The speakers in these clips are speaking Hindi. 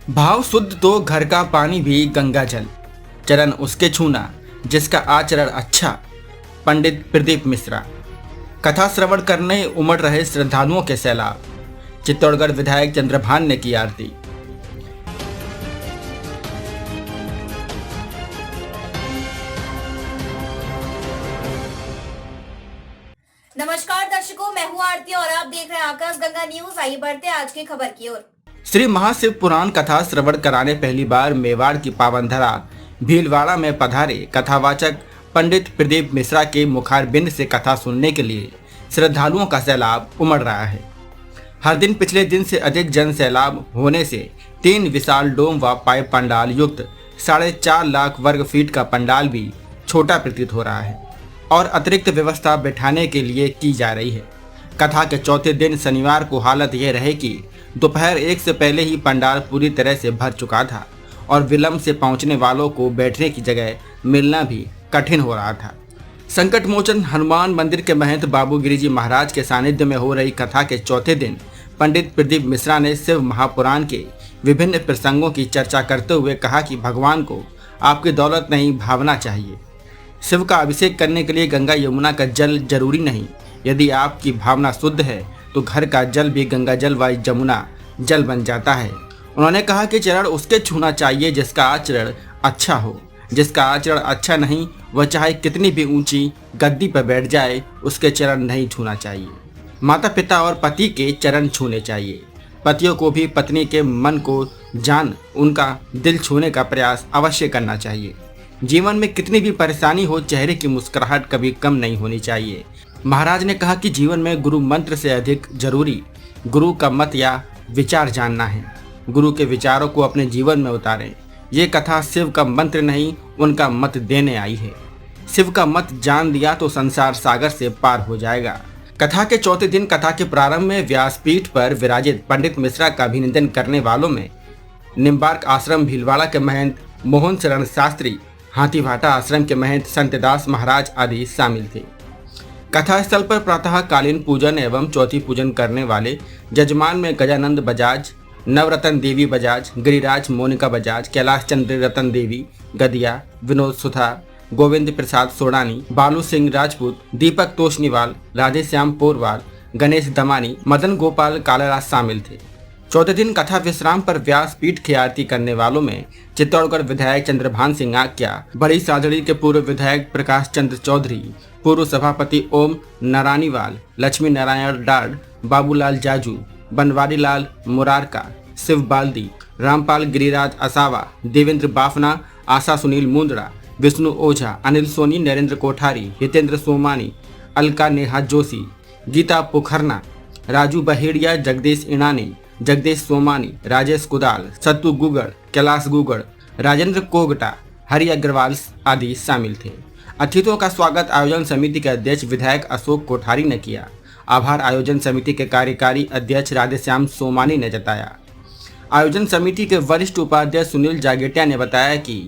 भाव शुद्ध तो घर का पानी भी गंगा जल, चरण उसके छूना जिसका आचरण अच्छा। पंडित प्रदीप मिश्रा। कथा श्रवण करने उमड़ रहे श्रद्धालुओं के सैलाब, चित्तौड़गढ़ विधायक चंद्रभान ने की आरती। नमस्कार दर्शकों, मैं हूं आरती और आप देख रहे हैं आकाश गंगा न्यूज। आइए बढ़ते हैं आज की खबर की ओर। श्री महाशिव पुराण कथा श्रवण कराने पहली बार मेवाड़ की पावनधरा भीलवाड़ा में पधारे कथावाचक पंडित प्रदीप मिश्रा के मुखारबिंद से कथा सुनने के लिए श्रद्धालुओं का सैलाब उमड़ रहा है। हर दिन पिछले दिन से अधिक जन सैलाब होने से 3 विशाल डोम व पाइप पंडाल युक्त 4.5 लाख वर्ग फीट का पंडाल भी छोटा प्रतीत हो रहा है और अतिरिक्त व्यवस्था बैठाने के लिए की जा रही है। कथा के चौथे दिन शनिवार को हालत यह रहे कि दोपहर 1 से पहले ही पंडाल पूरी तरह से भर चुका था और विलंब से पहुंचने वालों को बैठने की जगह मिलना भी कठिन हो रहा था। संकट मोचन हनुमान मंदिर के महंत बाबू गिरिजी महाराज के सानिध्य में हो रही कथा के चौथे दिन पंडित प्रदीप मिश्रा ने शिव महापुराण के विभिन्न प्रसंगों की चर्चा करते हुए कहा कि भगवान को आपकी दौलत नहीं, भावना चाहिए। शिव का अभिषेक करने के लिए गंगा यमुना का जल जरूरी नहीं। यदि आपकी भावना शुद्ध है तो घर का जल भी गंगा जल व जमुना जल बन जाता है। उन्होंने कहा कि चरण उसके छूना चाहिए जिसका आचरण अच्छा हो। जिसका आचरण अच्छा नहीं वह चाहे कितनी भी ऊंची गद्दी पर बैठ जाए, उसके चरण नहीं छूना चाहिए। माता पिता और पति के चरण छूने चाहिए। पतियों को भी पत्नी के मन को जान उनका दिल छूने का प्रयास अवश्य करना चाहिए। जीवन में कितनी भी परेशानी हो, चेहरे की मुस्कुराहट कभी कम नहीं होनी चाहिए। महाराज ने कहा कि जीवन में गुरु मंत्र से अधिक जरूरी गुरु का मत या विचार जानना है। गुरु के विचारों को अपने जीवन में उतारें। ये कथा शिव का मंत्र नहीं, उनका मत देने आई है। शिव का मत जान दिया तो संसार सागर से पार हो जाएगा। कथा के चौथे दिन कथा के प्रारंभ में व्यासपीठ पर विराजित पंडित मिश्रा का अभिनंदन करने वालों में निम्बार्क आश्रम भीलवाड़ा के महंत मोहन शरण शास्त्री, हाथीभाटा आश्रम के महंत संतदास महाराज आदि शामिल थे। कथा स्थल पर प्रातः कालीन पूजन एवं चौथी पूजन करने वाले जजमान में गजानंद बजाज, नवरतन देवी बजाज, गिरिराज मोनिका बजाज, कैलाश चंद्र रतन देवी गदिया, विनोद सुथार, गोविंद प्रसाद सोडानी, बालू सिंह राजपूत, दीपक तोशनीवाल, राधेश्याम पोरवाल, गणेश दमानी, मदन गोपाल कालाराज शामिल थे। चौथे दिन कथा विश्राम पर व्यासपीठ की आरती करने वालों में चित्तौड़गढ़ विधायक चंद्रभान सिंह आक्या, बड़ी साजड़ी के पूर्व विधायक प्रकाश चंद्र चौधरी, पूर्व सभापति ओम नारायणीवाल, लक्ष्मी नारायण डाड, बाबूलाल जाजू, बनवारी लाल मुरारका, शिव बाल्दी, रामपाल गिरिराज असावा, देवेंद्र बाफना, आशा सुनील मुंद्रा, विष्णु ओझा, अनिल सोनी, नरेंद्र कोठारी, हितेंद्र सोमानी, अलका नेहा जोशी, गीता पोखरना, राजू बहेड़िया, जगदीश इनानी, जगदीश सोमानी, राजेश कुदाल, सत्तू गुगड़, कैलाश गुगड़, राजेंद्र कोगटा, हरि अग्रवाल आदि शामिल थे। अतिथियों का स्वागत आयोजन समिति के अध्यक्ष विधायक अशोक कोठारी ने किया। आभार आयोजन समिति के कार्यकारी अध्यक्ष राधेश्याम सोमानी ने जताया। आयोजन समिति के वरिष्ठ उपाध्यक्ष सुनील जागेटिया ने बताया कि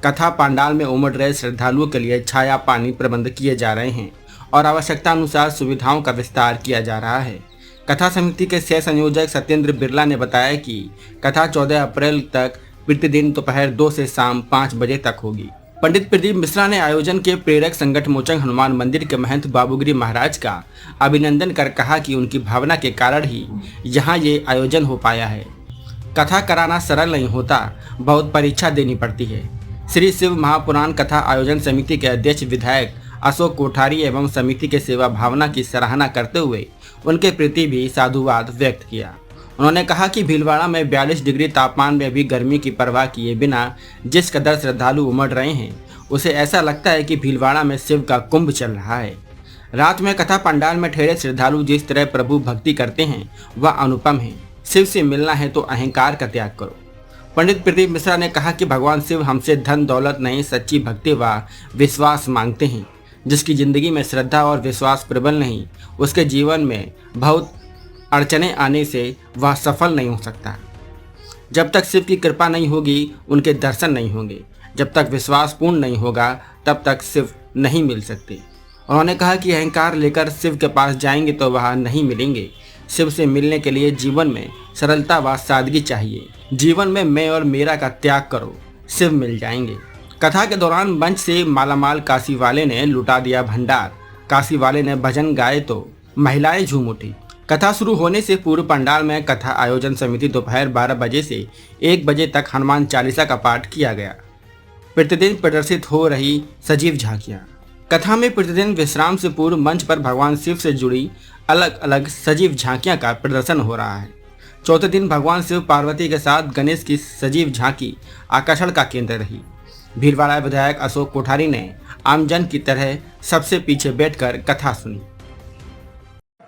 कथा पंडाल में उमड़ रहे श्रद्धालुओं के लिए छाया पानी प्रबंध किए जा रहे हैं और आवश्यकता अनुसार सुविधाओं का विस्तार किया जा रहा है। कथा समिति के सह संयोजक सत्येंद्र बिरला ने बताया कि कथा 14 अप्रैल तक प्रतिदिन दोपहर 2 से शाम 5 बजे तक होगी। पंडित प्रदीप मिश्रा ने आयोजन के प्रेरक संकट मोचन हनुमान मंदिर के महंत बाबूगिरी महाराज का अभिनंदन कर कहा कि उनकी भावना के कारण ही यहाँ ये आयोजन हो पाया है। कथा कराना सरल नहीं होता, बहुत परीक्षा देनी पड़ती है। श्री शिव महापुराण कथा आयोजन समिति के अध्यक्ष विधायक अशोक कोठारी एवं समिति के सेवा भावना की सराहना करते हुए उनके प्रति भी साधुवाद व्यक्त किया। उन्होंने कहा कि भीलवाड़ा में 42 डिग्री तापमान में भी गर्मी की परवाह किए बिना जिस कदर श्रद्धालु उमड़ रहे हैं, उसे ऐसा लगता है कि भीलवाड़ा में शिव का कुंभ चल रहा है। रात में कथा पंडाल में ठहरे श्रद्धालु जिस तरह प्रभु भक्ति करते हैं वह अनुपम है। शिव से मिलना है तो अहंकार का त्याग करो। पंडित प्रदीप मिश्रा ने कहा कि भगवान शिव हमसे धन दौलत नहीं, सच्ची भक्ति व विश्वास मांगते हैं। जिसकी जिंदगी में श्रद्धा और विश्वास प्रबल नहीं, उसके जीवन में बहुत अड़चने आने से वह सफल नहीं हो सकता। जब तक शिव की कृपा नहीं होगी उनके दर्शन नहीं होंगे। जब तक विश्वास पूर्ण नहीं होगा तब तक शिव नहीं मिल सकते। उन्होंने कहा कि अहंकार लेकर शिव के पास जाएंगे तो वह नहीं मिलेंगे। शिव से मिलने के लिए जीवन में सरलता व सादगी चाहिए। जीवन में मैं और मेरा का त्याग करो, शिव मिल जाएंगे। कथा के दौरान मंच से मालामाल काशी वाले ने लुटा दिया भंडार। काशी वाले ने भजन गाए तो महिलाएं झूम उठी। कथा शुरू होने से पूर्व पंडाल में कथा आयोजन समिति दोपहर 12 बजे से 1 बजे तक हनुमान चालीसा का पाठ किया गया। प्रतिदिन प्रदर्शित हो रही सजीव झांकियां। कथा में प्रतिदिन विश्राम से पूर्व मंच पर भगवान शिव से जुड़ी अलग अलग सजीव झांकियां का प्रदर्शन हो रहा है। चौथे दिन भगवान शिव पार्वती के साथ गणेश की सजीव झांकी आकर्षण का केंद्र रही। भीलवाड़ा विधायक अशोक कोठारी ने आमजन की तरह सबसे पीछे बैठकर कथा सुनी।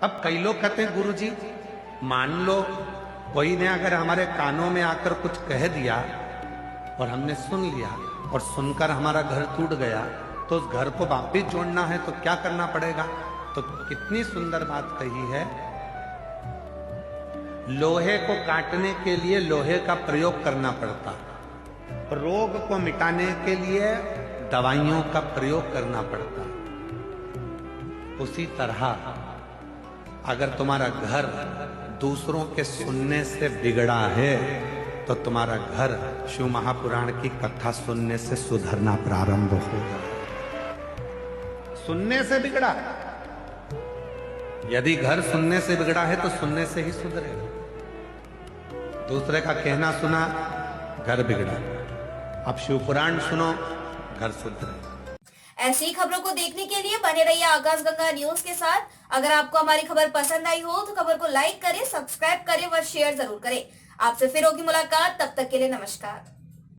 अब कई लोग कहते हैं गुरुजी, मान लो कोई ने अगर हमारे कानों में आकर कुछ कह दिया और हमने सुन लिया और सुनकर हमारा घर टूट गया, तो उस घर को वापिस जोड़ना है तो क्या करना पड़ेगा? तो कितनी सुंदर बात कही है। लोहे को काटने के लिए लोहे का प्रयोग करना पड़ता, रोग को मिटाने के लिए दवाइयों का प्रयोग करना पड़ता। उसी तरह अगर तुम्हारा घर दूसरों के सुनने से बिगड़ा है तो तुम्हारा घर शिव महापुराण की कथा सुनने से सुधरना प्रारंभ होगा। सुनने से बिगड़ा, यदि घर सुनने से बिगड़ा है तो सुनने से ही सुधरेगा। दूसरे का कहना सुना, घर बिगड़ा। अब शिव पुराण सुनो, घर सुधरे। ऐसी ही खबरों को देखने के लिए बने रहिए आकाशगंगा न्यूज के साथ। अगर आपको हमारी खबर पसंद आई हो तो खबर को लाइक करें, सब्सक्राइब करें व शेयर जरूर करें। आपसे फिर होगी मुलाकात, तब तक के लिए नमस्कार।